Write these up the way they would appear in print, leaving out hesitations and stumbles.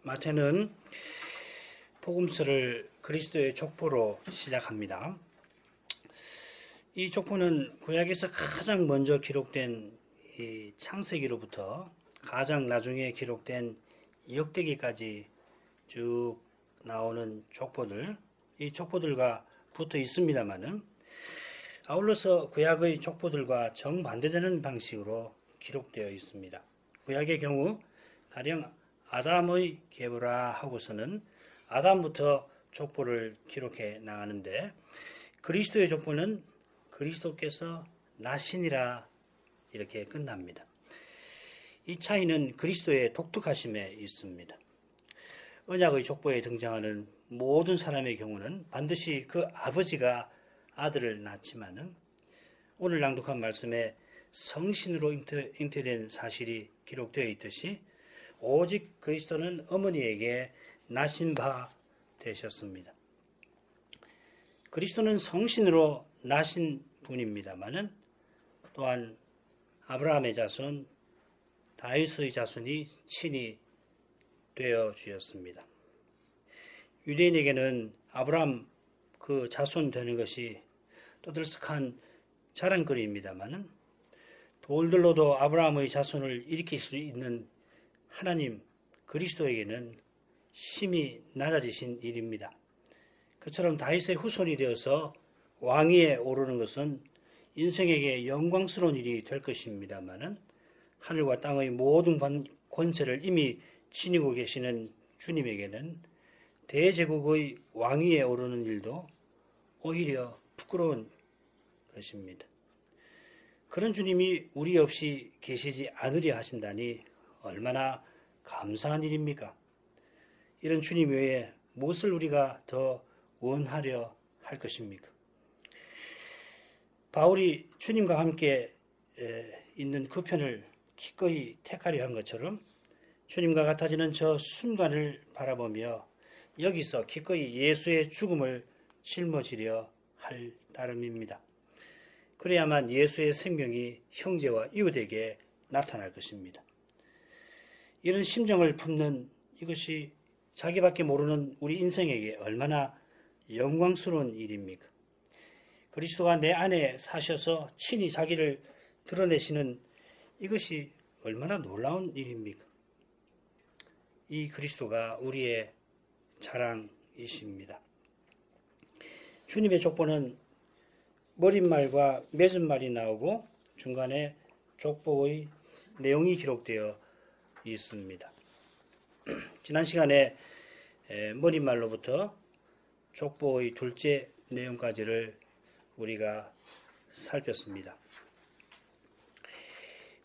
마태는 복음서를 그리스도의 족보로 시작합니다. 이 족보는 구약에서 가장 먼저 기록된 이 창세기로부터 가장 나중에 기록된 역대기까지 쭉 나오는 족보들, 이 족보들과 붙어 있습니다만은 아울러서 구약의 족보들과 정반대되는 방식으로 기록되어 있습니다. 구약의 경우 가령 아담의 계보라 하고서는 아담부터 족보를 기록해 나가는데, 그리스도의 족보는 그리스도께서 나시니라 이렇게 끝납니다. 이 차이는 그리스도의 독특하심에 있습니다. 언약의 족보에 등장하는 모든 사람의 경우는 반드시 그 아버지가 아들을 낳지만은, 오늘 낭독한 말씀에 성신으로 잉태된 사실이 기록되어 있듯이 오직 그리스도는 어머니에게 나신 바 되셨습니다. 그리스도는 성신으로 나신 분입니다마는 또한 아브라함의 자손, 다윗의 자손이 친히 되어 주었습니다. 유대인에게는 아브라함 그 자손 되는 것이 떠들썩한 자랑거리입니다마는 돌들로도 아브라함의 자손을 일으킬 수 있는 하나님 그리스도에게는 심히 낮아지신 일입니다. 그처럼 다윗의 후손이 되어서 왕위에 오르는 것은 인생에게 영광스러운 일이 될 것입니다마는 하늘과 땅의 모든 권세를 이미 지니고 계시는 주님에게는 대제국의 왕위에 오르는 일도 오히려 부끄러운 것입니다. 그런 주님이 우리 없이 계시지 않으려 하신다니 얼마나 감사한 일입니까? 이런 주님 외에 무엇을 우리가 더 원하려 할 것입니까? 바울이 주님과 함께 있는 그 편을 기꺼이 택하려 한 것처럼 주님과 같아지는 저 순간을 바라보며 여기서 기꺼이 예수의 죽음을 짊어지려 할 따름입니다. 그래야만 예수의 생명이 형제와 이웃에게 나타날 것입니다. 이런 심정을 품는 이것이 자기밖에 모르는 우리 인생에게 얼마나 영광스러운 일입니까? 그리스도가 내 안에 사셔서 친히 자기를 드러내시는 이것이 얼마나 놀라운 일입니까? 이 그리스도가 우리의 자랑이십니다. 주님의 족보는 머릿말과 맺은말이 나오고 중간에 족보의 내용이 기록되어 있습니다. 지난 시간에 머릿말로부터 족보의 둘째 내용까지를 우리가 살폈습니다.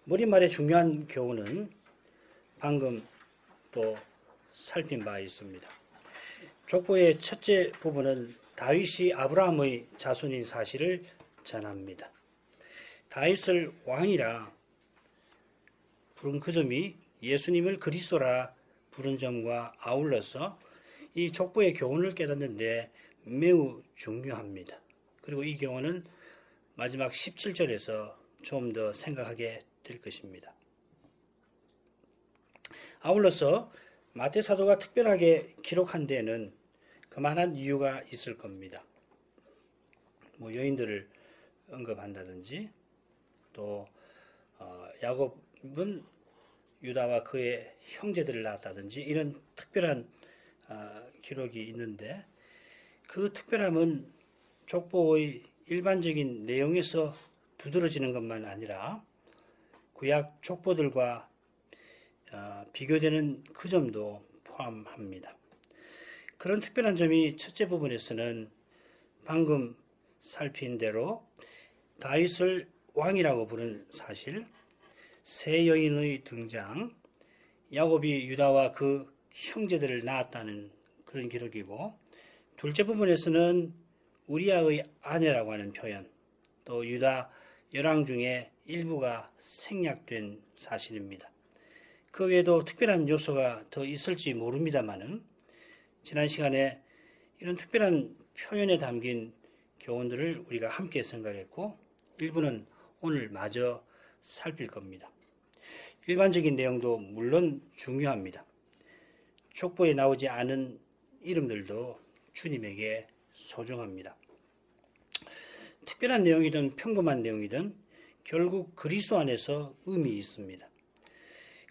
머릿말의 중요한 교훈은 방금 또 살핀 바 있습니다. 족보의 첫째 부분은 다윗이 아브라함의 자손인 사실을 전합니다. 다윗을 왕이라 부른 그 점이 예수님을 그리스도라 부른 점과 아울러서 이 족보의 교훈을 깨닫는데 매우 중요합니다. 그리고 이 교훈은 마지막 17절에서 좀 더 생각하게 될 것입니다. 아울러서 마태 사도가 특별하게 기록한 데에는 그만한 이유가 있을 겁니다. 여인들을 언급한다든지, 또 야곱은 유다와 그의 형제들을 낳았다든지 이런 특별한 기록이 있는데, 그 특별함은 족보의 일반적인 내용에서 두드러지는 것만 아니라 구약 족보들과 비교되는 그 점도 포함합니다. 그런 특별한 점이 첫째 부분에서는 방금 살핀 대로 다윗을 왕이라고 부른 사실, 세 여인의 등장, 야곱이 유다와 그 형제들을 낳았다는 그런 기록이고, 둘째 부분에서는 우리아의 아내라고 하는 표현, 또 유다 열왕 중에 일부가 생략된 사실입니다. 그 외에도 특별한 요소가 더 있을지 모릅니다만은 지난 시간에 이런 특별한 표현에 담긴 교훈들을 우리가 함께 생각했고, 일부는 오늘 마저 살필 겁니다. 일반적인 내용도 물론 중요합니다. 족보에 나오지 않은 이름들도 주님에게 소중합니다. 특별한 내용이든 평범한 내용이든 결국 그리스도 안에서 의미 있습니다.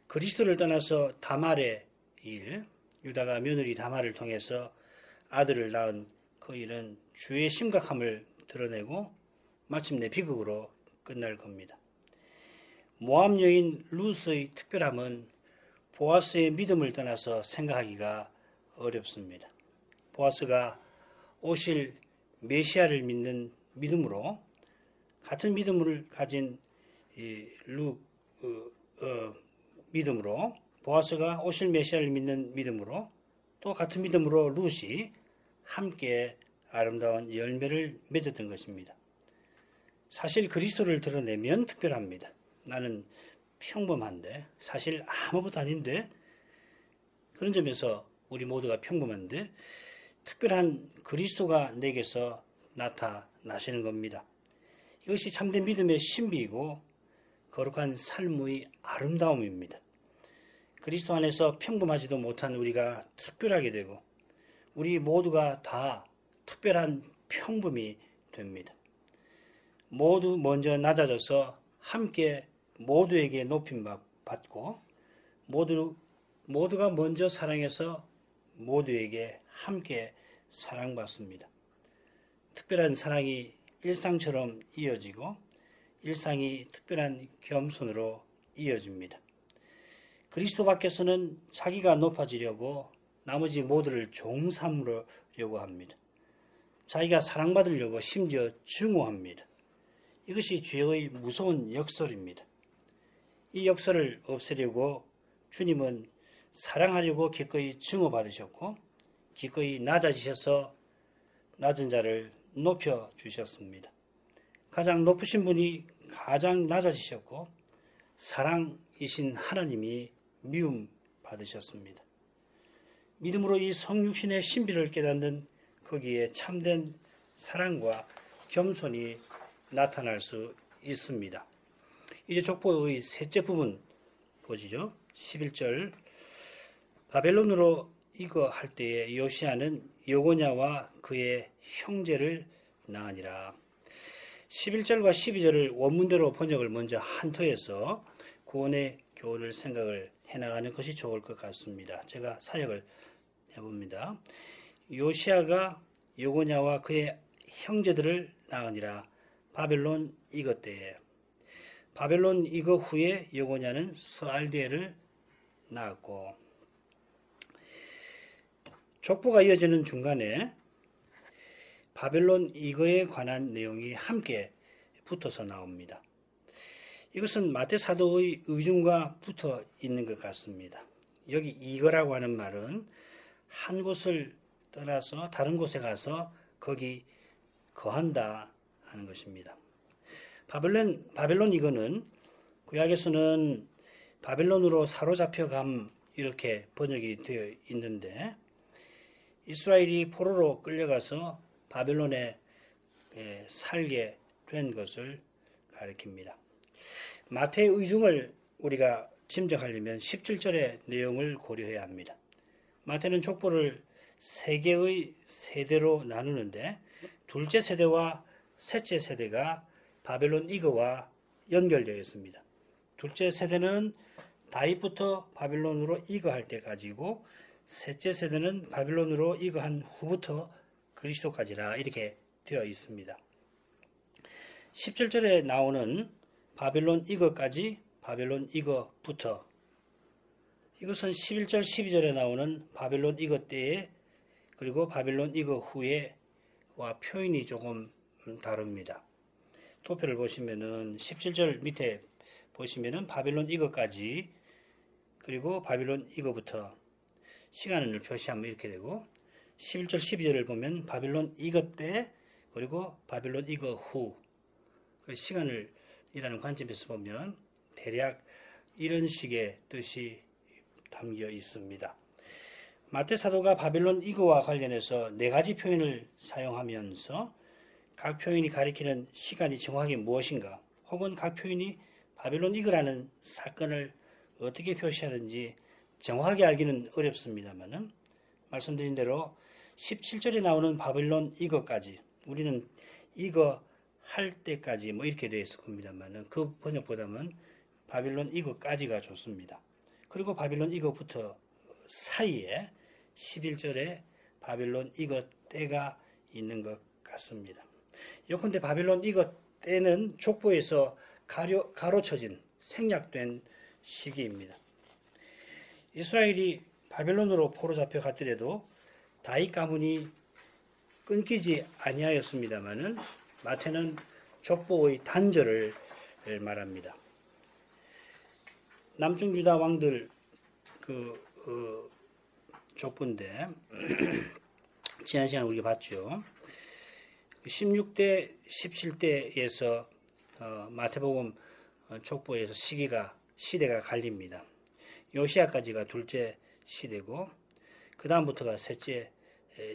그리스도를 떠나서 다말의 일, 유다가 며느리 다말을 통해서 아들을 낳은 그 일은 주의 심각함을 드러내고 마침내 비극으로 끝날 겁니다. 모압 여인 루스의 특별함은 보아스의 믿음을 떠나서 생각하기가 어렵습니다. 보아스가 오실 메시아를 믿는 믿음으로 같은 믿음을 가진 믿음으로 보아스가 오실 메시아를 믿는 믿음으로 또 같은 믿음으로 룻이 함께 아름다운 열매를 맺었던 것입니다. 사실 그리스도를 드러내면 특별합니다. 나는 평범한데 사실 아무것도 아닌데 그런 점에서 우리 모두가 평범한데 특별한 그리스도가 내게서 나타나시는 겁니다. 이것이 참된 믿음의 신비이고 거룩한 삶의 아름다움입니다. 그리스도 안에서 평범하지도 못한 우리가 특별하게 되고 우리 모두가 다 특별한 평범이 됩니다. 모두 먼저 낮아져서 함께 모두에게 높임 받고 모두가 먼저 사랑해서 모두에게 함께 사랑받습니다. 특별한 사랑이 일상처럼 이어지고 일상이 특별한 겸손으로 이어집니다. 그리스도 밖에서는 자기가 높아지려고 나머지 모두를 종삼으려고 합니다. 자기가 사랑받으려고 심지어 증오합니다. 이것이 죄의 무서운 역설입니다. 이 역설을 없애려고 주님은 사랑하려고 기꺼이 증오받으셨고 기꺼이 낮아지셔서 낮은 자를 높여주셨습니다. 가장 높으신 분이 가장 낮아지셨고 사랑이신 하나님이 미움 받으셨습니다. 믿음으로 이 성육신의 신비를 깨닫는 거기에 참된 사랑과 겸손이 나타날 수 있습니다. 이제 족보의 셋째 부분 보시죠. 11절 바벨론으로 이거할 때에 요시야는 여고냐와 그의 형제를 낳으니라. 11절과 12절을 원문대로 번역을 먼저 한터에서 구원의 교훈을 생각을 해나가는 것이 좋을 것 같습니다. 제가 사역을 해봅니다. 요시야가 여고냐와 그의 형제들을 낳으니라. 바벨론 이거 때에 바벨론 이거 후에 여고냐는 스알디엘을 낳았고 족보가 이어지는 중간에 바벨론 이거에 관한 내용이 함께 붙어서 나옵니다. 이것은 마태 사도의 의중과 붙어 있는 것 같습니다. 여기 이거라고 하는 말은 한 곳을 떠나서 다른 곳에 가서 거기 거한다 하는 것입니다. 바벨론 이거는 구약에서는 바벨론으로 사로잡혀감 이렇게 번역이 되어 있는데 이스라엘이 포로로 끌려가서 바벨론에 살게 된 것을 가리킵니다. 마태의 의중을 우리가 짐작하려면 17절의 내용을 고려해야 합니다. 마태는 족보를 세 개의 세대로 나누는데 둘째 세대와 셋째 세대가 바벨론 이거와 연결되어 있습니다. 둘째 세대는 다윗부터 바벨론으로 이거할 때까지고 셋째 세대는 바벨론으로 이거한 후부터 그리스도까지라 이렇게 되어 있습니다. 17절에 나오는 바벨론 이거까지 바벨론 이거부터 이것은 11절 12절에 나오는 바벨론 이거 때에 그리고 바벨론 이거 후에와 표현이 조금 다릅니다. 도표를 보시면은 17절 밑에 보시면은 바벨론 이거까지 그리고 바벨론 이거부터 시간을 표시하면 이렇게 되고 11절 12절을 보면 바벨론 이거 때 그리고 바벨론 이거 후 시간을 이라는 관점에서 보면 대략 이런 식의 뜻이 담겨 있습니다. 마태 사도가 바벨론 이거와 관련해서 네 가지 표현을 사용하면서 각 표현이 가리키는 시간이 정확하게 무엇인가 혹은 각 표현이 바벨론 이거라는 사건을 어떻게 표시하는지 정확하게 알기는 어렵습니다만은 말씀드린 대로 17절에 나오는 바벨론 이거까지 우리는 이거 할 때까지 뭐 이렇게 되어 있을 겁니다만은 그 번역보다는 바벨론 이거까지가 좋습니다. 그리고 바벨론 이거부터 사이에 11절에 바벨론 이거 때가 있는 것 같습니다. 요컨대 바벨론 이거 때는 족보에서 가로쳐진 생략된 시기입니다. 이스라엘이 바벨론으로 포로 잡혀 갔더라도 다윗 가문이 끊기지 아니하였습니다마는 마태는 족보의 단절을 말합니다. 남중 유다 왕들 족보인데 지난 시간 우리가 봤죠. 16대, 17대에서 마태복음 족보에서 시대가 갈립니다. 요시야까지가 둘째 시대고 그 다음부터가 셋째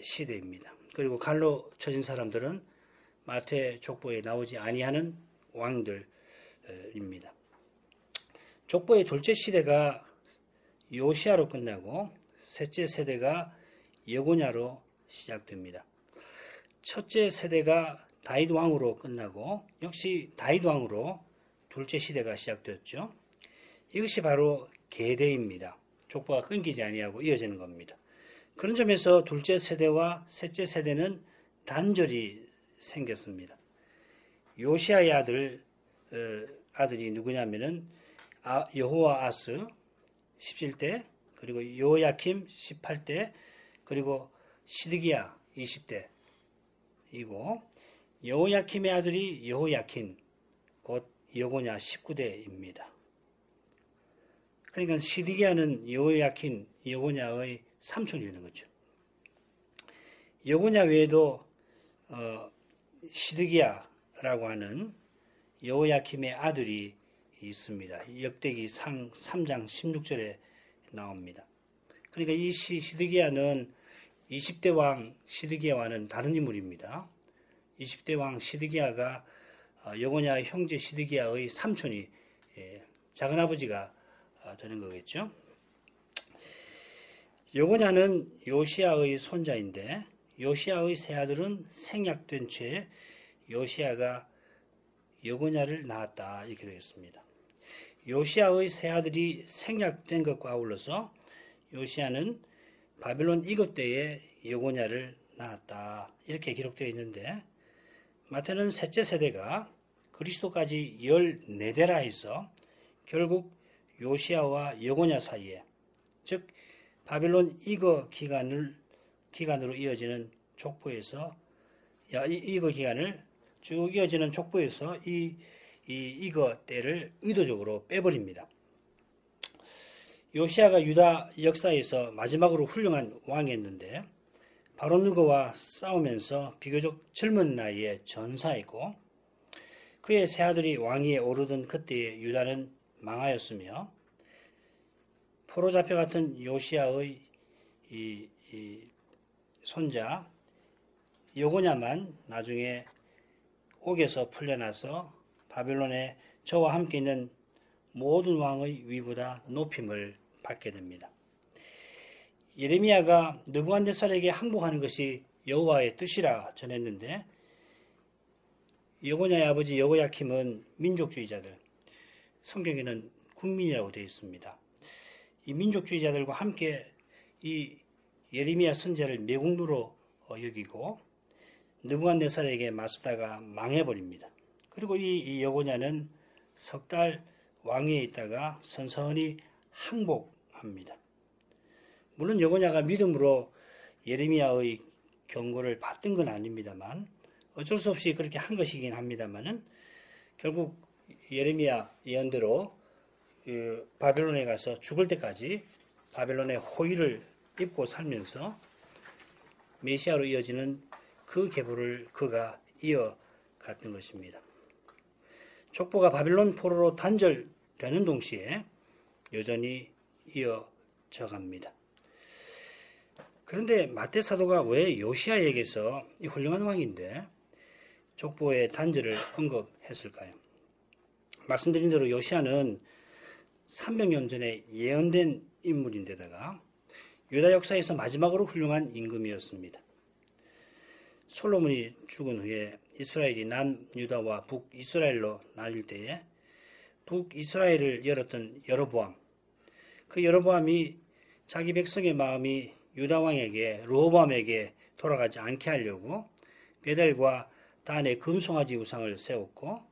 시대입니다. 그리고 갈로 쳐진 사람들은 마태 족보에 나오지 아니하는 왕들입니다. 족보의 둘째 시대가 요시야로 끝나고 셋째 세대가 여고냐로 시작됩니다. 첫째 세대가 다윗 왕으로 끝나고 역시 다윗 왕으로 둘째 시대가 시작되었죠. 이것이 바로 계대입니다. 족보가 끊기지 아니하고 이어지는 겁니다. 그런 점에서 둘째 세대와 셋째 세대는 단절이 생겼습니다. 요시야의 아들이 누구냐면은 여호와아스 17대, 그리고 요야킴 18대, 그리고 시드기야 20대이고 여호야킴의 아들이 여호야킨 곧 여고냐 19대입니다. 그러니까 시드기야는 여호야킨 여고냐의 삼촌이 되는 거죠. 여고냐 외에도 시드기야라고 하는 여호야킴의 아들이 있습니다. 역대기 상 3장 16절에 나옵니다. 그러니까 이 시드기야는 20대 왕 시드기야와는 다른 인물입니다. 20대 왕 시드기야가 여고냐의 형제 시드기야의 삼촌이 작은아버지가 되는 거겠죠. 여고냐는 요시야의 손자인데 요시야의 세 아들은 생략된 채 요시야가 여고냐를 낳았다 이렇게 되겠습니다. 요시야의 세 아들이 생략된 것과 아울러서 요시야는 바벨론 이거 때에 여고냐를 낳았다 이렇게 기록되어 있는데 마태는 셋째 세대가 그리스도까지 14대라 해서 결국 요시야와 여고냐 사이에 즉 바벨론 이거 기간으로 이어지는 족보에서 이거 기간을 쭉 이어지는 족보에서 이거 때를 의도적으로 빼버립니다. 요시야가 유다 역사에서 마지막으로 훌륭한 왕이었는데 바로 느고와 싸우면서 비교적 젊은 나이에 전사했고 그의 세 아들이 왕위에 오르던 그때의 유다는 망하였으며 포로 잡혀갔던 요시야의 이 손자 여고냐만 나중에 옥에서 풀려나서 바벨론에 저와 함께 있는 모든 왕의 위보다 높임을 받게 됩니다. 예레미야가 느부갓네살에게 항복하는 것이 여호와의 뜻이라 전했는데 여고냐의 아버지 여고야킴은 민족주의자들, 성경에는 국민이라고 되어 있습니다. 이 민족주의자들과 함께 이 예레미야 선지자를 매국노로 여기고 느부갓네살에게 맞서다가 망해버립니다. 그리고 이 여고냐는 석 달 왕위에 있다가 선선히 항복합니다. 물론 여고냐가 믿음으로 예레미야의 경고를 받던 건 아닙니다만 어쩔 수 없이 그렇게 한 것이긴 합니다만은 결국 예레미야 예언대로 바벨론에 가서 죽을 때까지 바벨론의 호의를 입고 살면서 메시아로 이어지는 그 계보를 그가 이어갔던 것입니다. 족보가 바벨론 포로로 단절되는 동시에 여전히 이어져 갑니다. 그런데 마태 사도가 왜 요시야에게서 이 훌륭한 왕인데 족보의 단절을 언급했을까요? 말씀드린 대로 요시야는 300년 전에 예언된 인물인데다가 유다 역사에서 마지막으로 훌륭한 임금이었습니다. 솔로몬이 죽은 후에 이스라엘이 남유다와 북이스라엘로 나뉠 때에 북이스라엘을 열었던 여로보암, 그 여로보암이 자기 백성의 마음이 유다 왕에게 르호보암에게 돌아가지 않게 하려고 베델과 단에 금송아지 우상을 세웠고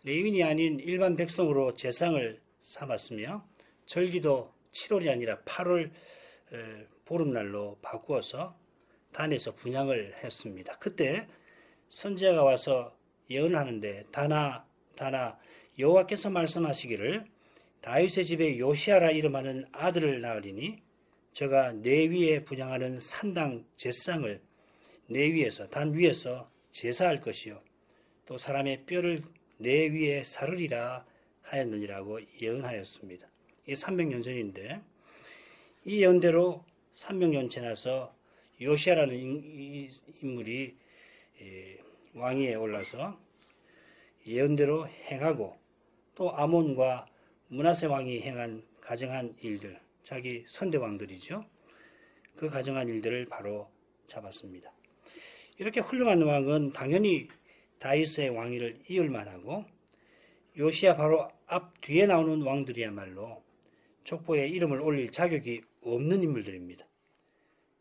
레위인이 아닌 일반 백성으로 제상을 삼았으며 절기도 7월이 아니라 8월 보름날로 바꾸어서 단에서 분향을 했습니다. 그때 선지자가 와서 예언을 하는데 다나 여호와께서 말씀하시기를 다윗의 집에 요시아라 이름하는 아들을 낳으리니 저가 내 위에 분향하는 산당 제상을 내 위에서 단 위에서 제사할 것이요 또 사람의 뼈를 내 위에 사르리라 하였느니라고 예언하였습니다. 이게 300년 전인데 이 예언대로 300년 지나서 요시아라는 인물이 왕위에 올라서 예언대로 행하고 또 아몬과 므낫세 왕이 가정한 일들, 자기 선대왕들이죠. 그 가정한 일들을 바로 잡았습니다. 이렇게 훌륭한 왕은 당연히 다윗의 왕위를 이을 만하고 요시아 바로 앞 뒤에 나오는 왕들이야말로 족보에 이름을 올릴 자격이 없는 인물들입니다.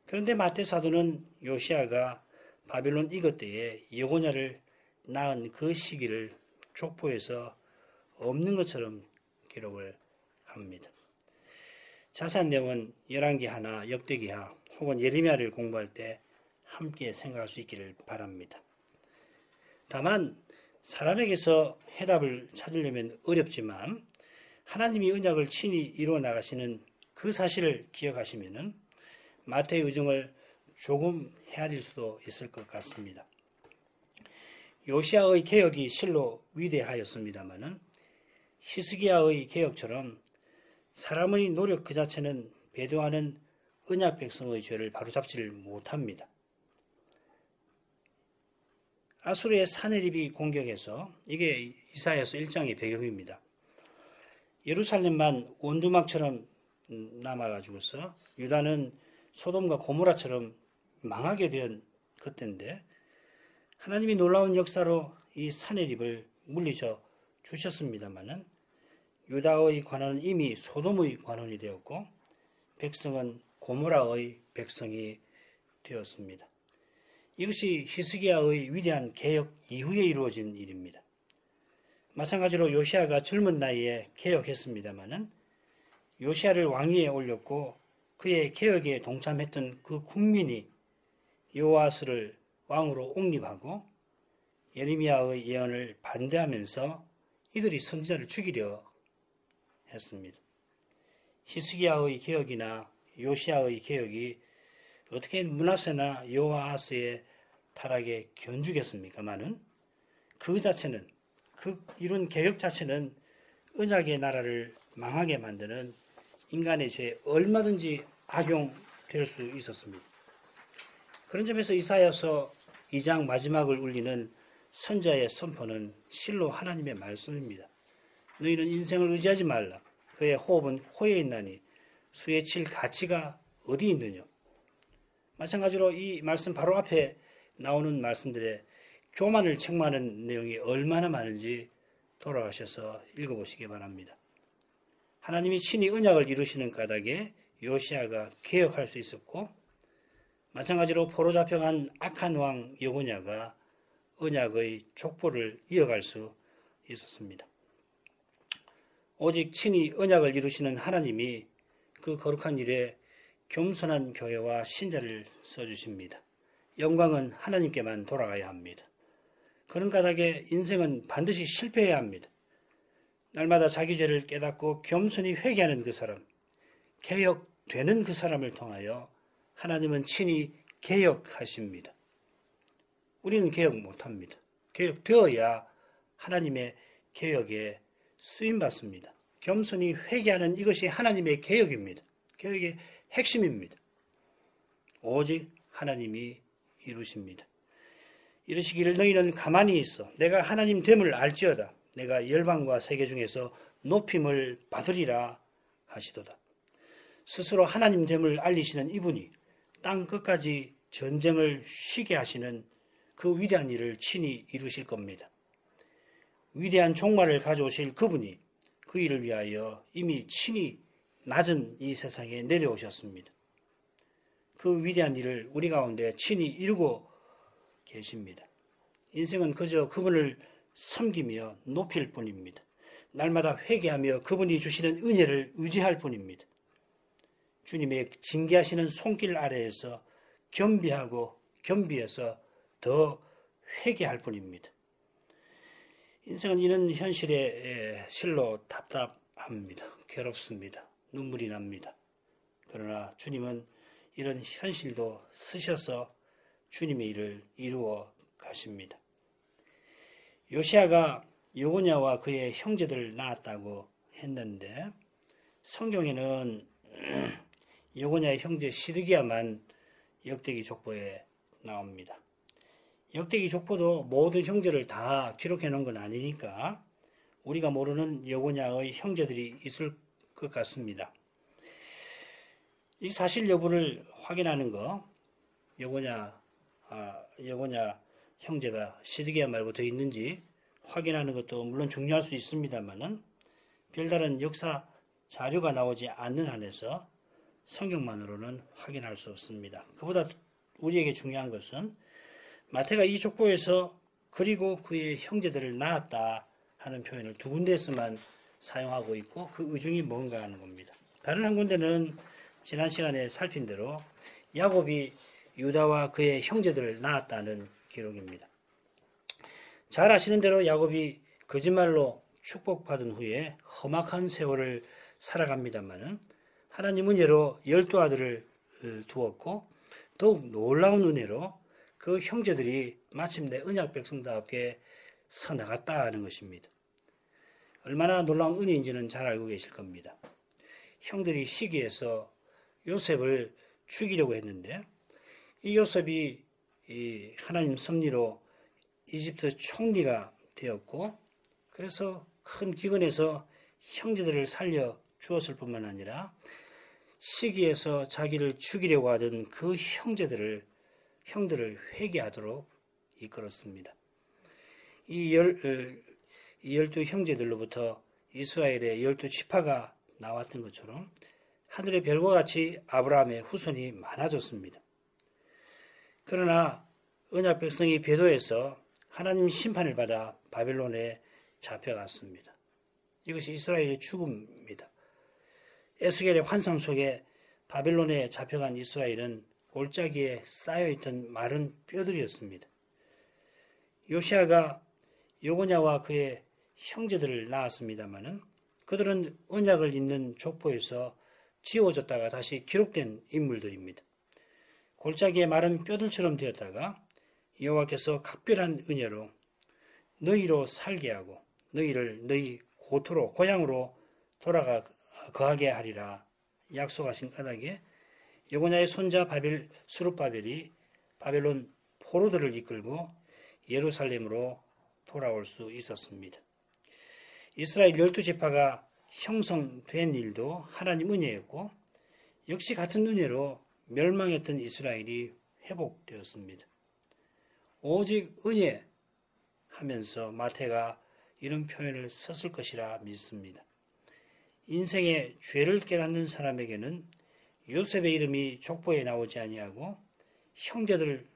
그런데 마태 사도는 요시아가 바벨론 이거 때에 여고냐를 낳은 그 시기를 족보에서 없는 것처럼 기록을 합니다. 자세한 내용은 열왕기 하나, 역대기 하 혹은 예레미야를 공부할 때 함께 생각할 수 있기를 바랍니다. 다만 사람에게서 해답을 찾으려면 어렵지만 하나님이 언약을 친히 이루어 나가시는 그 사실을 기억하시면은 마태의 의정을 조금 헤아릴 수도 있을 것 같습니다. 요시아의 개혁이 실로 위대하였습니다마는 히스기야의 개혁처럼 사람의 노력 그 자체는 배도하는 언약 백성의 죄를 바로잡지를 못합니다. 아수르의 사네립이 공격해서 이게 이사야서 1장의 배경입니다. 예루살렘만 원두막처럼 남아가지고서 유다는 소돔과 고모라처럼 망하게 된 그때인데 하나님이 놀라운 역사로 이 사네립을 물리쳐 주셨습니다마는 유다의 관원은 이미 소돔의 관원이 되었고 백성은 고모라의 백성이 되었습니다. 이것이 히스기야의 위대한 개혁 이후에 이루어진 일입니다. 마찬가지로 요시아가 젊은 나이에 개혁했습니다마는 요시아를 왕위에 올렸고 그의 개혁에 동참했던 그 국민이 요아스를 왕으로 옹립하고 예레미야의 예언을 반대하면서 이들이 선지자를 죽이려 했습니다. 히스기야의 개혁이나 요시아의 개혁이 어떻게 므낫세나 요아스의 타락에 견주겠습니까마는 그 자체는 이런 개혁 자체는 언약의 나라를 망하게 만드는 인간의 죄에 얼마든지 악용될 수 있었습니다. 그런 점에서 이사야서 2장 마지막을 울리는 선자의 선포는 실로 하나님의 말씀입니다. 너희는 인생을 의지하지 말라. 그의 호흡은 코에 있나니 수에 칠 가치가 어디 있느냐. 마찬가지로 이 말씀 바로 앞에 나오는 말씀들의 교만을 책망하는 내용이 얼마나 많은지 돌아가셔서 읽어보시기 바랍니다. 하나님이 친히 언약을 이루시는 까닭에 요시아가 개혁할 수 있었고 마찬가지로 포로 잡혀간 악한 왕 여고냐가 언약의 족보를 이어갈 수 있었습니다. 오직 친히 언약을 이루시는 하나님이 그 거룩한 일에 겸손한 교회와 신자를 써주십니다. 영광은 하나님께만 돌아가야 합니다. 그런 까닭에 인생은 반드시 실패해야 합니다. 날마다 자기 죄를 깨닫고 겸손히 회개하는 그 사람, 개혁되는 그 사람을 통하여 하나님은 친히 개혁하십니다. 우리는 개혁 못합니다. 개혁되어야 하나님의 개혁에 쓰임받습니다. 겸손히 회개하는 이것이 하나님의 개혁입니다. 개혁의 핵심입니다. 오직 하나님이 이루십니다. 이르시기를 너희는 가만히 있어 내가 하나님 됨을 알지어다. 내가 열방과 세계 중에서 높임을 받으리라 하시도다. 스스로 하나님됨을 알리시는 이분이 땅 끝까지 전쟁을 쉬게 하시는 그 위대한 일을 친히 이루실 겁니다. 위대한 종말을 가져오실 그분이 그 일을 위하여 이미 친히 낮은 이 세상에 내려오셨습니다. 그 위대한 일을 우리 가운데 친히 이루고 계십니다. 인생은 그저 그분을 섬기며 높일 뿐입니다. 날마다 회개하며 그분이 주시는 은혜를 의지할 뿐입니다. 주님의 징계하시는 손길 아래에서 겸비해서 더 회개할 뿐입니다. 인생은 이런 현실에 실로 답답합니다. 괴롭습니다. 눈물이 납니다. 그러나 주님은 이런 현실도 쓰셔서 주님의 일을 이루어 가십니다. 요시아가 여고냐와 그의 형제들을 낳았다고 했는데 성경에는 여고냐의 형제 시드기야만 역대기 족보에 나옵니다. 역대기 족보도 모든 형제를 다 기록해 놓은 건 아니니까 우리가 모르는 여고냐의 형제들이 있을 것 같습니다. 이 사실 여부를 확인하는 거, 여고냐 형제가 시드기야 말고 더 있는지 확인하는 것도 물론 중요할 수 있습니다만은 별다른 역사 자료가 나오지 않는 한에서 성경만으로는 확인할 수 없습니다. 그보다 우리에게 중요한 것은 마태가 이 족보에서 그리고 그의 형제들을 낳았다 하는 표현을 두 군데에서만 사용하고 있고 그 의중이 뭔가 하는 겁니다. 다른 한 군데는 지난 시간에 살핀 대로 야곱이 유다와 그의 형제들을 낳았다는 기록입니다. 잘 아시는 대로 야곱이 거짓말로 축복받은 후에 험악한 세월을 살아갑니다마는 하나님 은혜로 12아들을 두었고 더욱 놀라운 은혜로 그 형제들이 마침내 언약 백성답게 서나갔다 하는 것입니다. 얼마나 놀라운 은혜인지는 잘 알고 계실 겁니다. 형들이 시기해서 요셉을 죽이려고 했는데 이 요셉이 하나님 섭리로 이집트 총리가 되었고 그래서 큰 기근에서 형제들을 살려 주었을 뿐만 아니라 시기에서 자기를 죽이려고 하던 그 형들을 회개하도록 이끌었습니다. 이 12 형제들로부터 이스라엘의 12지파가 나왔던 것처럼 하늘의 별과 같이 아브라함의 후손이 많아졌습니다. 그러나 언약 백성이 배도해서 하나님 심판을 받아 바벨론에 잡혀갔습니다. 이것이 이스라엘의 죽음입니다. 에스겔의 환상 속에 바벨론에 잡혀간 이스라엘은 골짜기에 쌓여있던 마른 뼈들이었습니다. 요시아가 여고냐와 그의 형제들을 낳았습니다마는 그들은 언약을 잇는 족보에서 지워졌다가 다시 기록된 인물들입니다. 골짜기에 마른 뼈들처럼 되었다가 여호와께서 각별한 은혜로 너희로 살게 하고 너희를 너희 고향으로 돌아가 거하게 하리라 약속하신 까닭에 여고냐의 손자 수룹바벨이 바벨론 포로들을 이끌고 예루살렘으로 돌아올 수 있었습니다. 이스라엘 12지파가 형성된 일도 하나님 은혜였고 역시 같은 은혜로 멸망했던 이스라엘이 회복되었습니다. 오직 은혜 하면서 마태가 이런 표현을 썼을 것이라 믿습니다. 인생의 죄를 깨닫는 사람에게는 요셉의 이름이 족보에 나오지 아니하고 형제들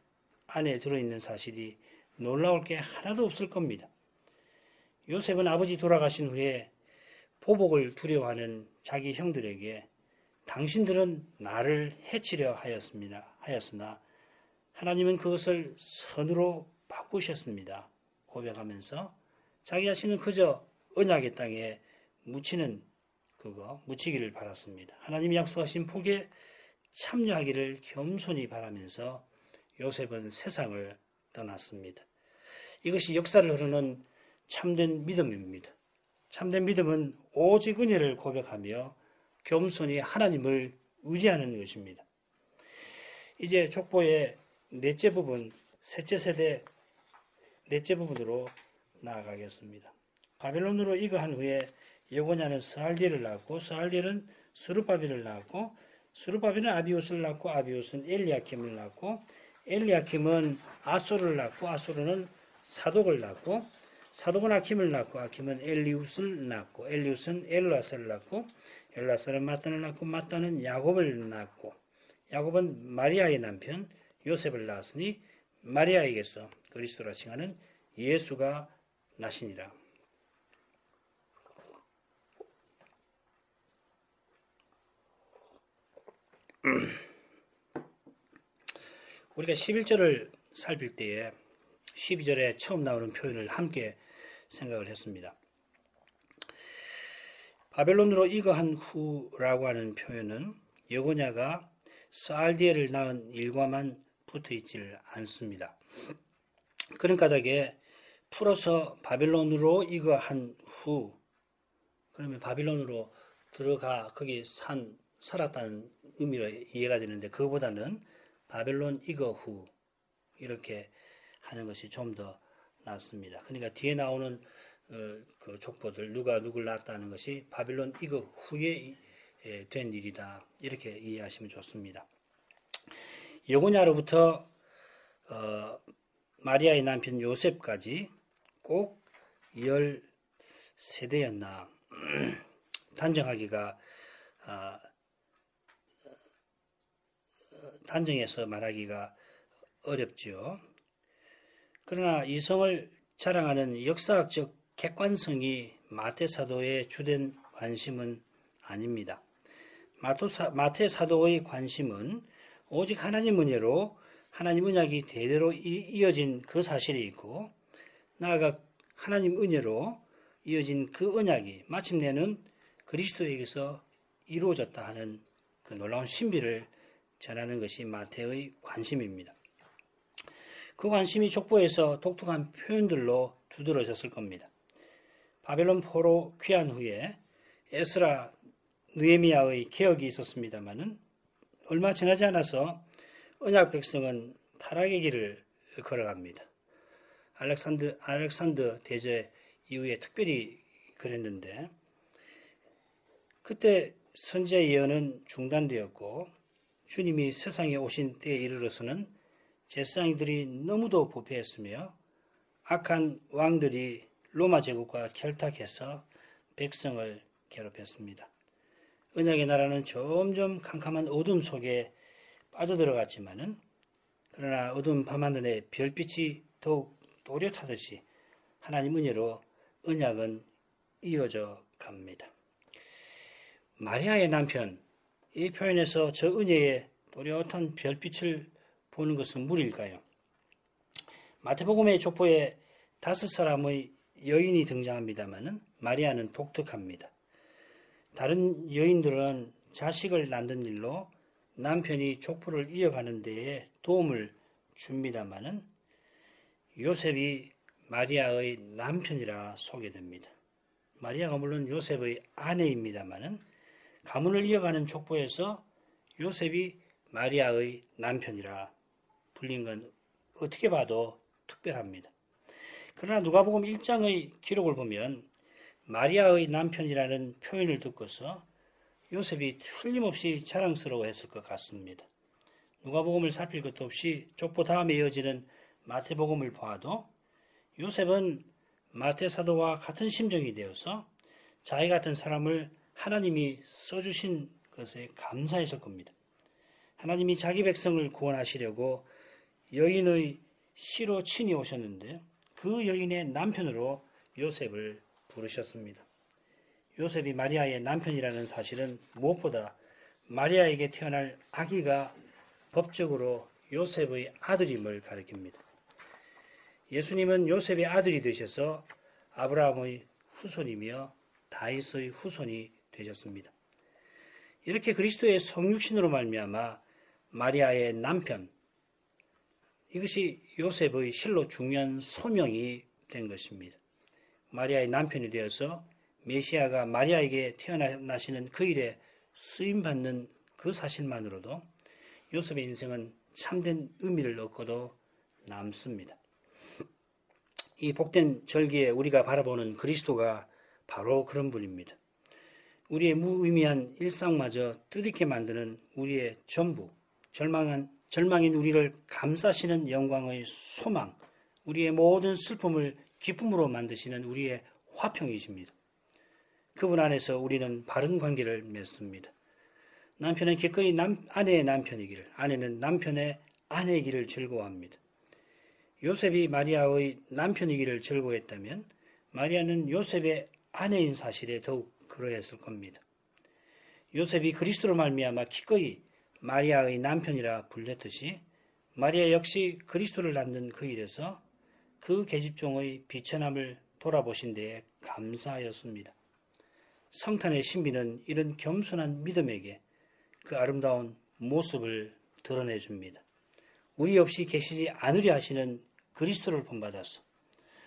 안에 들어있는 사실이 놀라울 게 하나도 없을 겁니다. 요셉은 아버지 돌아가신 후에 보복을 두려워하는 자기 형들에게 당신들은 나를 해치려 하였으나 하나님은 그것을 선으로 바꾸셨습니다. 고백하면서 자기 자신은 그저 언약의 땅에 묻히기를 바랐습니다. 하나님이 약속하신 복에 참여하기를 겸손히 바라면서 요셉은 세상을 떠났습니다. 이것이 역사를 흐르는 참된 믿음입니다. 참된 믿음은 오직 은혜를 고백하며 겸손히 하나님을 의지하는 것입니다. 이제 족보의 넷째 부분, 셋째 세대 넷째 부분으로 나아가겠습니다. 바벨론으로 이거한 후에 여고냐는 스알디엘을 낳았고 스알디엘은 스룹바벨을 낳았고 스룹바벨은 아비웃을 낳고 아비웃은 엘리야킴을 낳았고 엘리야킴은 아소를 낳고 아소르는 사독을 낳고 사독은 아킴을 낳고 아킴은 엘리웃을 낳고 엘리웃은 엘라스를 낳고 엘라스는 마탄을 낳고 마탄은 야곱을 낳고 야곱은 마리아의 남편 요셉을 낳았으니 마리아에게서 그리스도라 칭하는 예수가 나시니라. 우리가 11절을 살필 때에 12절에 처음 나오는 표현을 함께 생각을 했습니다. 바벨론으로 이거한 후라고 하는 표현은 여고냐가 스알디엘을 낳은 일과만 붙어 있질 않습니다. 그런 까닭에 풀어서 바벨론으로 이거한 후, 그러면 바벨론으로 들어가 거기 살았다는 의미로 이해가 되는데 그거보다는 바벨론 이거 후 이렇게 하는 것이 좀 더 낫습니다. 그러니까 뒤에 나오는 그 족보들 누가 누굴 낳았다는 것이 바벨론 이거 후에 된 일이다 이렇게 이해하시면 좋습니다. 여고냐로부터 마리아의 남편 요셉까지 꼭 10세대였나 단정하기가 단정해서 말하기가 어렵지요. 그러나 이성을 자랑하는 역사학적 객관성이 마태 사도의 주된 관심은 아닙니다. 마태 사도의 관심은 오직 하나님 은혜로 하나님 언약이 대대로 이어진 그 사실이 있고 나아가 하나님 은혜로 이어진 그 언약이 마침내는 그리스도에게서 이루어졌다 하는 그 놀라운 신비를 전하는 것이 마태의 관심입니다. 그 관심이 족보에서 독특한 표현들로 두드러졌을 겁니다. 바벨론 포로 귀환 후에 에스라, 느헤미야의 개혁이 있었습니다마는 얼마 지나지 않아서 언약 백성은 타락의 길을 걸어갑니다. 알렉산더 대제 이후에 특별히 그랬는데 그때 선지자 예언은 중단되었고 주님이 세상에 오신 때에 이르러서는 제사장들이 너무도 부패했으며 악한 왕들이 로마 제국과 결탁해서 백성을 괴롭혔습니다. 언약의 나라는 점점 캄캄한 어둠 속에 빠져들어갔지만은 그러나 어두운 밤하늘에 별빛이 더욱 또렷하듯이 하나님 은혜로 언약은 이어져 갑니다. 마리아의 남편 이 표현에서 저 은혜의 또렷한 별빛을 보는 것은 무리일까요? 마태복음의 족보에 5사람의 여인이 등장합니다마는 마리아는 독특합니다. 다른 여인들은 자식을 낳는 일로 남편이 족보를 이어가는 데에 도움을 줍니다마는 요셉이 마리아의 남편이라 소개됩니다. 마리아가 물론 요셉의 아내입니다마는 가문을 이어가는 족보에서 요셉이 마리아의 남편이라 불린 건 어떻게 봐도 특별합니다. 그러나 누가복음 1장의 기록을 보면 마리아의 남편이라는 표현을 듣고서 요셉이 틀림없이 자랑스러워했을 것 같습니다. 누가복음을 살필 것도 없이 족보 다음에 이어지는 마태복음을 보아도 요셉은 마태 사도와 같은 심정이 되어서 자기 같은 사람을 하나님이 써주신 것에 감사했을 겁니다. 하나님이 자기 백성을 구원하시려고 여인의 시로 친히 오셨는데 그 여인의 남편으로 요셉을 부르셨습니다. 요셉이 마리아의 남편이라는 사실은 무엇보다 마리아에게 태어날 아기가 법적으로 요셉의 아들임을 가리킵니다. 예수님은 요셉의 아들이 되셔서 아브라함의 후손이며 다윗의 후손이 되셨습니다. 이렇게 그리스도의 성육신으로 말미암아 마리아의 남편, 이것이 요셉의 실로 중요한 소명이 된 것입니다. 마리아의 남편이 되어서 메시아가 마리아에게 태어나시는 그 일에 쓰임받는 그 사실만으로도 요셉의 인생은 참된 의미를 얻고도 남습니다. 이 복된 절기에 우리가 바라보는 그리스도가 바로 그런 분입니다. 우리의 무의미한 일상마저 뜻있게 만드는 우리의 전부, 절망인 우리를 감싸시는 영광의 소망, 우리의 모든 슬픔을 기쁨으로 만드시는 우리의 화평이십니다. 그분 안에서 우리는 바른 관계를 맺습니다. 남편은 기꺼이 아내의 남편이기를, 아내는 남편의 아내이기를 즐거워합니다. 요셉이 마리아의 남편이기를 즐거워했다면 마리아는 요셉의 아내인 사실에 더욱 그러했을 겁니다. 요셉이 그리스도로 말미암아 기꺼이 마리아의 남편이라 불렸듯이 마리아 역시 그리스도를 낳는 그 일에서 그 계집종의 비천함을 돌아보신 데에 감사하였습니다. 성탄의 신비는 이런 겸손한 믿음에게 그 아름다운 모습을 드러내줍니다. 우리 없이 계시지 않으려 하시는 그리스도를 본받아서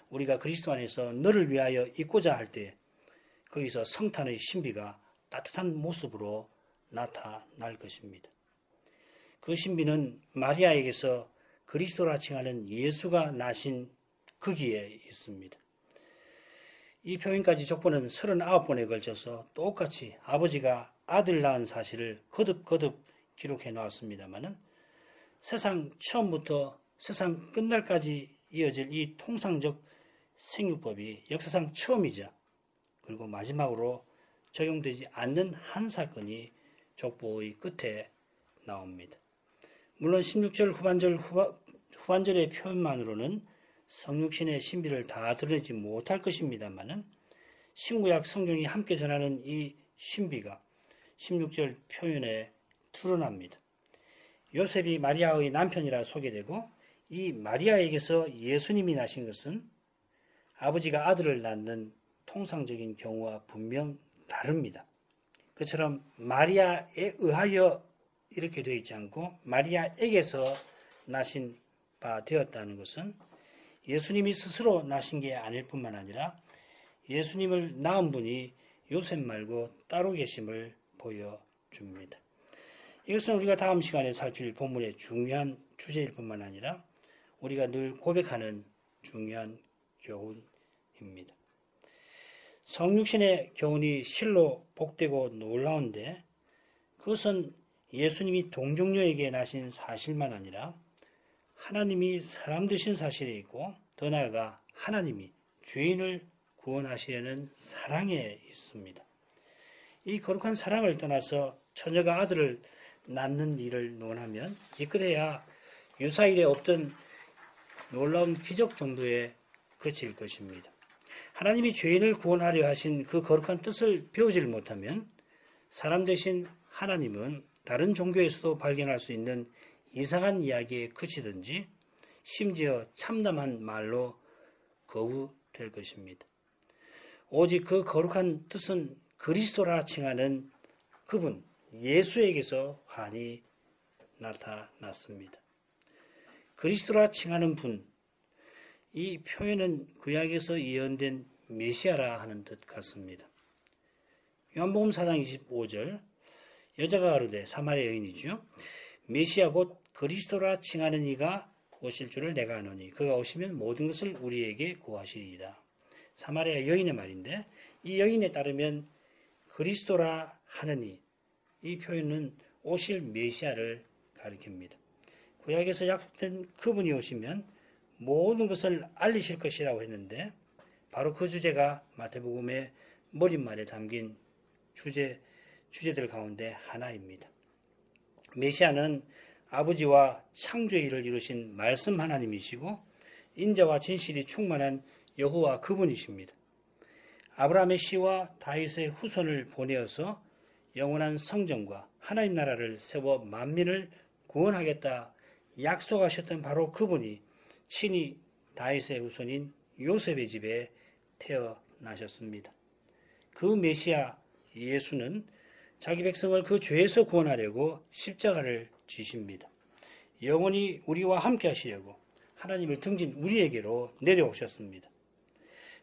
우리가 그리스도 안에서 너를 위하여 있고자 할 때 거기서 성탄의 신비가 따뜻한 모습으로 나타날 것입니다. 그 신비는 마리아에게서 그리스도라 칭하는 예수가 나신 거기에 있습니다. 이 표현까지 족보는 39번에 걸쳐서 똑같이 아버지가 아들 낳은 사실을 거듭 기록해 놓았습니다마는 세상 처음부터 세상 끝날까지 이어질 이 통상적 생육법이 역사상 처음이자 그리고 마지막으로 적용되지 않는 한 사건이 족보의 끝에 나옵니다. 물론 16절 후반절의 표현만으로는 성육신의 신비를 다 드러내지 못할 것입니다마는 신구약 성경이 함께 전하는 이 신비가 16절 표현에 드러납니다. 요셉이 마리아의 남편이라 소개되고 이 마리아에게서 예수님이 나신 것은 아버지가 아들을 낳는 통상적인 경우와 분명 다릅니다. 그처럼 마리아에 의하여 이렇게 되어 있지 않고 마리아에게서 나신 바 되었다는 것은 예수님이 스스로 나신 게 아닐 뿐만 아니라 예수님을 낳은 분이 요셉 말고 따로 계심을 보여줍니다. 이것은 우리가 다음 시간에 살필 본문의 중요한 주제일 뿐만 아니라 우리가 늘 고백하는 중요한 교훈입니다. 성육신의 교훈이 실로 복되고 놀라운데 그것은 예수님이 동정녀에게 나신 사실만 아니라 하나님이 사람 되신 사실에 있고 더 나아가 하나님이 죄인을 구원하시려는 사랑에 있습니다. 이 거룩한 사랑을 떠나서 처녀가 아들을 낳는 일을 논하면 이끌어야 유사일에 없던 놀라운 기적 정도에 그칠 것입니다. 하나님이 죄인을 구원하려 하신 그 거룩한 뜻을 배우질 못하면 사람 되신 하나님은 다른 종교에서도 발견할 수 있는 이상한 이야기에 그치든지 심지어 참담한 말로 거부될 것입니다. 오직 그 거룩한 뜻은 그리스도라 칭하는 그분 예수에게서 환히 나타났습니다. 그리스도라 칭하는 분, 이 표현은 구약에서 예언된 메시아라 하는 뜻 같습니다. 요한복음 4장 25절 여자가 가로되 사마리아 여인이죠. 메시아 곧 그리스도라 칭하는 이가 오실 줄을 내가 아노니 그가 오시면 모든 것을 우리에게 구하시리이다. 사마리아 여인의 말인데 이 여인에 따르면 그리스도라 하느니 이 표현은 오실 메시아를 가리킵니다. 구약에서 약속된 그분이 오시면 모든 것을 알리실 것이라고 했는데 바로 그 주제가 마태복음의 머릿말에 담긴 주제들 가운데 하나입니다. 메시아는 아버지와 창조의 일을 이루신 말씀 하나님이시고 인자와 진실이 충만한 여호와 그분이십니다. 아브라함의 씨와 다윗의 후손을 보내어서 영원한 성전과 하나님 나라를 세워 만민을 구원하겠다 약속하셨던 바로 그분이 친히 다윗의 후손인 요셉의 집에 태어나셨습니다. 그 메시아 예수는 자기 백성을 그 죄에서 구원하려고 십자가를 지십니다. 영원히 우리와 함께 하시려고 하나님을 등진 우리에게로 내려오셨습니다.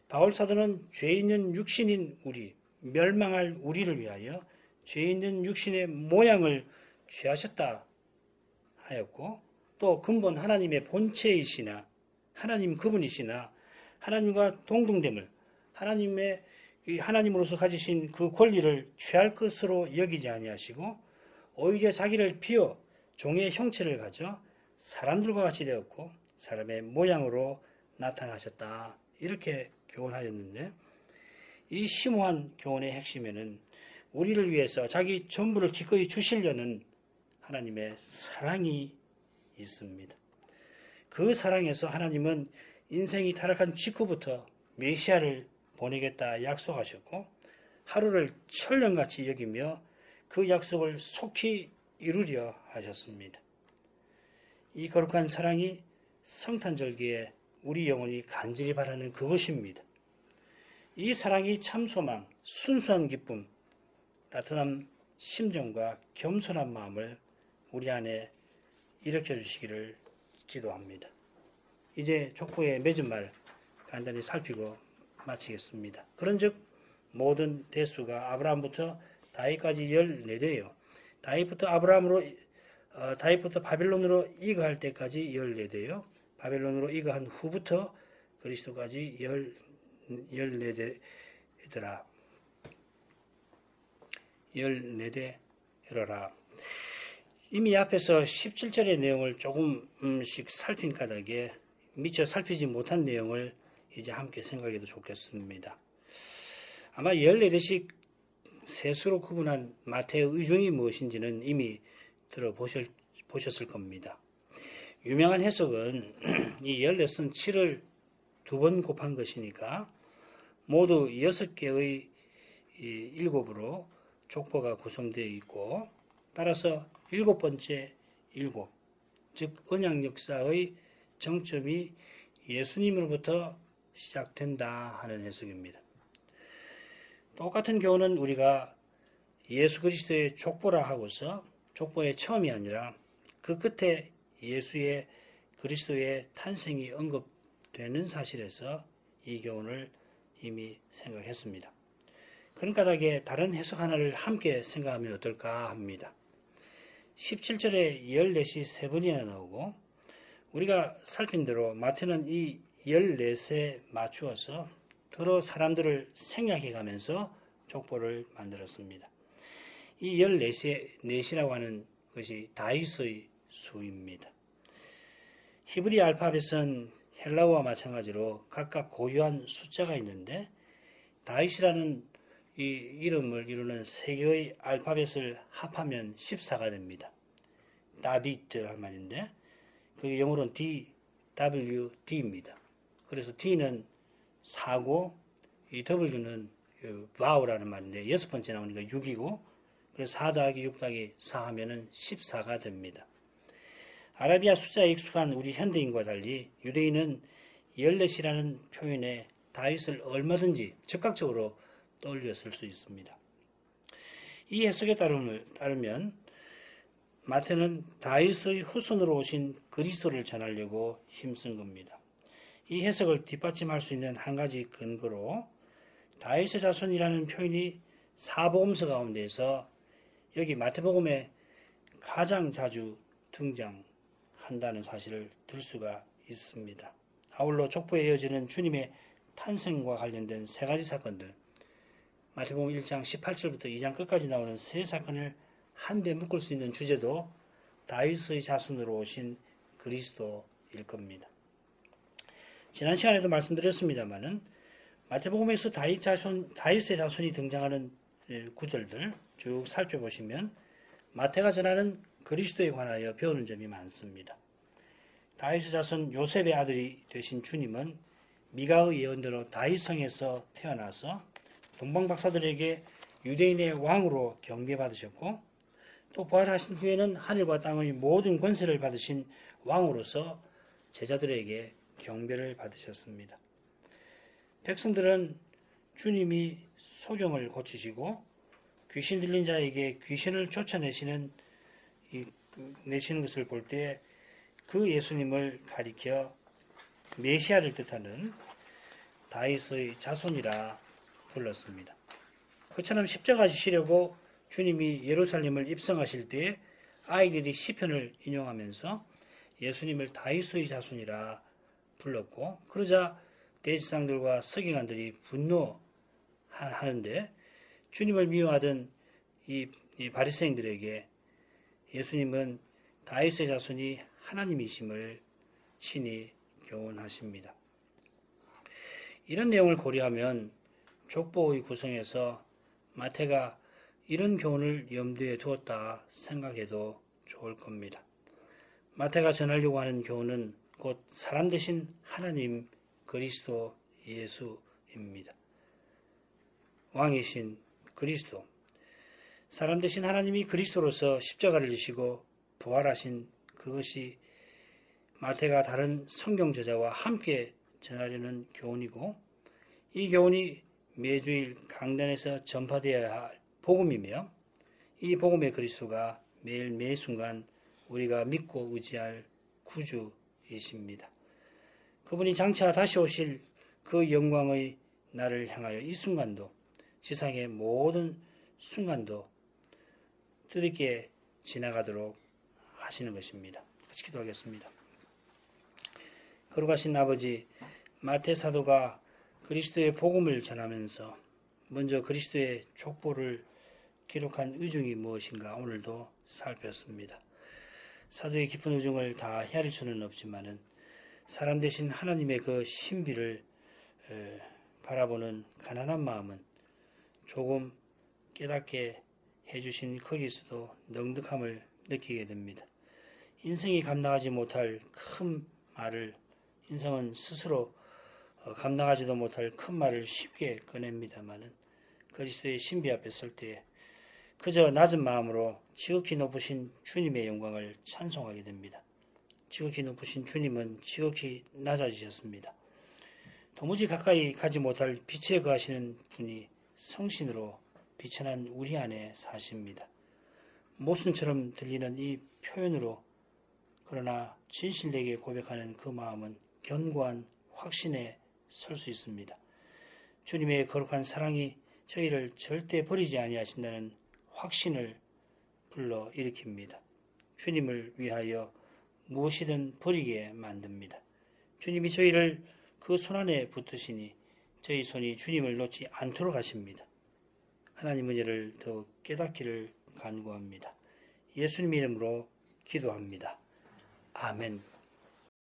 바울 사도는 죄 있는 육신인 우리, 멸망할 우리를 위하여 죄 있는 육신의 모양을 취하셨다 하였고 또 근본 하나님의 본체이시나 하나님 그분이시나 하나님과 동등됨을, 하나님의 하나님으로서 가지신 그 권리를 취할 것으로 여기지 아니하시고 오히려 자기를 비워 종의 형체를 가져 사람들과 같이 되었고 사람의 모양으로 나타나셨다. 이렇게 교훈하였는데, 이 심오한 교훈의 핵심에는 우리를 위해서 자기 전부를 기꺼이 주시려는 하나님의 사랑이 있습니다. 그 사랑에서 하나님은 인생이 타락한 직후부터 메시아를 보내겠다 약속하셨고 하루를 천년같이 여기며 그 약속을 속히 이루려 하셨습니다. 이 거룩한 사랑이 성탄절기에 우리 영혼이 간절히 바라는 그것입니다. 이 사랑이 참 소망, 순수한 기쁨, 따뜻한 심정과 겸손한 마음을 우리 안에 일으켜 주시기를 기도합니다. 이제 족보의 맺은 말 간단히 살피고 마치겠습니다. 그런즉 모든 대수가 아브라함부터 다윗까지 14대요. 다윗부터 바벨론으로 이거할 때까지 14대요. 바벨론으로 이거한 후부터 그리스도까지 14대더라. 14대라. 이미 앞에서 17절의 내용을 조금씩 살핀 까닭에 미처 살피지 못한 내용을 이제 함께 생각해도 좋겠습니다. 아마 14대씩 세수로 구분한 마태의 의중이 무엇인지는 이미 들어보셨을 겁니다. 유명한 해석은 이 14은 7을 2번 곱한 것이니까 모두 6개의 7으로 족보가 구성되어 있고, 따라서 7번째 7, 즉 언약 역사의 정점이 예수님으로부터 시작된다 하는 해석입니다. 똑같은 교훈은 우리가 예수 그리스도의 족보라 하고서 족보의 처음이 아니라 그 끝에 예수의 그리스도의 탄생이 언급되는 사실에서 이 교훈을 이미 생각했습니다. 그런 까닭에 다른 해석 하나를 함께 생각하면 어떨까 합니다. 17절에 14시 3번이나 나오고 우리가 살핀 대로 마태는 이 14세 맞추어서 더러 사람들을 생략해 가면서 족보를 만들었습니다. 이 14시라고 하는 것이 다윗의 수입니다. 히브리 알파벳은 헬라어와 마찬가지로 각각 고유한 숫자가 있는데 다윗이라는 이 이름을 이루는 세 개의 알파벳을 합하면 14가 됩니다. 다비트란 말인데 그게 영어로는 DWD입니다. 그래서 D는 4고 이 W는 와우라는 말인데 6번째 나오니까 6이고 그래서 4 더하기 6 더하기 4 하면은 14가 됩니다. 아라비아 숫자에 익숙한 우리 현대인과 달리 유대인은 14이라는 표현에 다윗을 얼마든지 즉각적으로 떠올렸을 수 있습니다. 이 해석에 따르면 마태는 다윗의 후손으로 오신 그리스도를 전하려고 힘쓴 겁니다. 이 해석을 뒷받침할 수 있는 한 가지 근거로 다윗의 자손이라는 표현이 사복음서 가운데서 여기 마태복음에 가장 자주 등장한다는 사실을 들 수가 있습니다. 아울러 족보에 이어지는 주님의 탄생과 관련된 세 가지 사건들, 마태복음 1장 18절부터 2장 끝까지 나오는 세 사건을 한데 묶을 수 있는 주제도 다윗의 자손으로 오신 그리스도일 겁니다. 지난 시간에도 말씀드렸습니다마는 마태복음에서 다윗의 자손이 등장하는 구절들 쭉 살펴보시면 마태가 전하는 그리스도에 관하여 배우는 점이 많습니다. 다윗의 자손 요셉의 아들이 되신 주님은 미가의 예언대로 다윗성에서 태어나서 동방박사들에게 유대인의 왕으로 경배받으셨고 또 부활하신 후에는 하늘과 땅의 모든 권세를 받으신 왕으로서 제자들에게 경배를 받으셨습니다. 백성들은 주님이 소경을 고치시고 귀신 들린 자에게 귀신을 쫓아내시는 것을 볼 때 그 예수님을 가리켜 메시아를 뜻하는 다윗의 자손이라 불렀습니다. 그처럼 십자가 지시려고 주님이 예루살렘을 입성하실 때 아이들이 시편을 인용하면서 예수님을 다윗의 자손이라 불렀고 그러자 대제사장들과 서기관들이 분노하는데 주님을 미워하던 이 바리새인들에게 예수님은 다윗의 자손이 하나님이심을 친히 교훈하십니다. 이런 내용을 고려하면 족보의 구성에서 마태가 이런 교훈을 염두에 두었다 생각해도 좋을 겁니다. 마태가 전하려고 하는 교훈은 곧 사람 대신 하나님 그리스도 예수입니다. 왕이신 그리스도, 사람 대신 하나님이 그리스도로서 십자가를 지시고 부활하신 그것이 마태가 다른 성경 저자와 함께 전하려는 교훈이고, 이 교훈이 매주일 강단에서 전파되어야 할 복음이며, 이 복음의 그리스도가 매일 매 순간 우리가 믿고 의지할 구주이십니다. 그분이 장차 다시 오실 그 영광의 날을 향하여 이 순간도, 지상의 모든 순간도 뜻있게 지나가도록 하시는 것입니다. 같이 기도하겠습니다. 거룩하신 아버지, 마태 사도가 그리스도의 복음을 전하면서 먼저 그리스도의 족보를 기록한 의중이 무엇인가 오늘도 살폈습니다. 사도의 깊은 의중을 다 헤아릴 수는 없지만은 사람 대신 하나님의 그 신비를 바라보는 가난한 마음은 조금 깨닫게 해주신 거기서도 넉넉함을 느끼게 됩니다. 인생이 감당하지 못할 큰 말을, 인생은 스스로 감당하지도 못할 큰 말을 쉽게 꺼냅니다마는 그리스도의 신비 앞에 설 때 그저 낮은 마음으로 지극히 높으신 주님의 영광을 찬송하게 됩니다. 지극히 높으신 주님은 지극히 낮아지셨습니다. 도무지 가까이 가지 못할 빛에 거하시는 분이 성신으로 비천한 우리 안에 사십니다. 모순처럼 들리는 이 표현으로 그러나 진실되게 고백하는 그 마음은 견고한 확신에 설 수 있습니다. 주님의 거룩한 사랑이 저희를 절대 버리지 아니하신다는 확신을 불러 일으킵니다. 주님을 위하여 무엇이든 버리게 만듭니다. 주님이 저희를 그 손안에 붙드시니 저희 손이 주님을 놓지 않도록 하십니다. 하나님은 이를 더 깨닫기를 간구합니다. 예수님 이름으로 기도합니다. 아멘.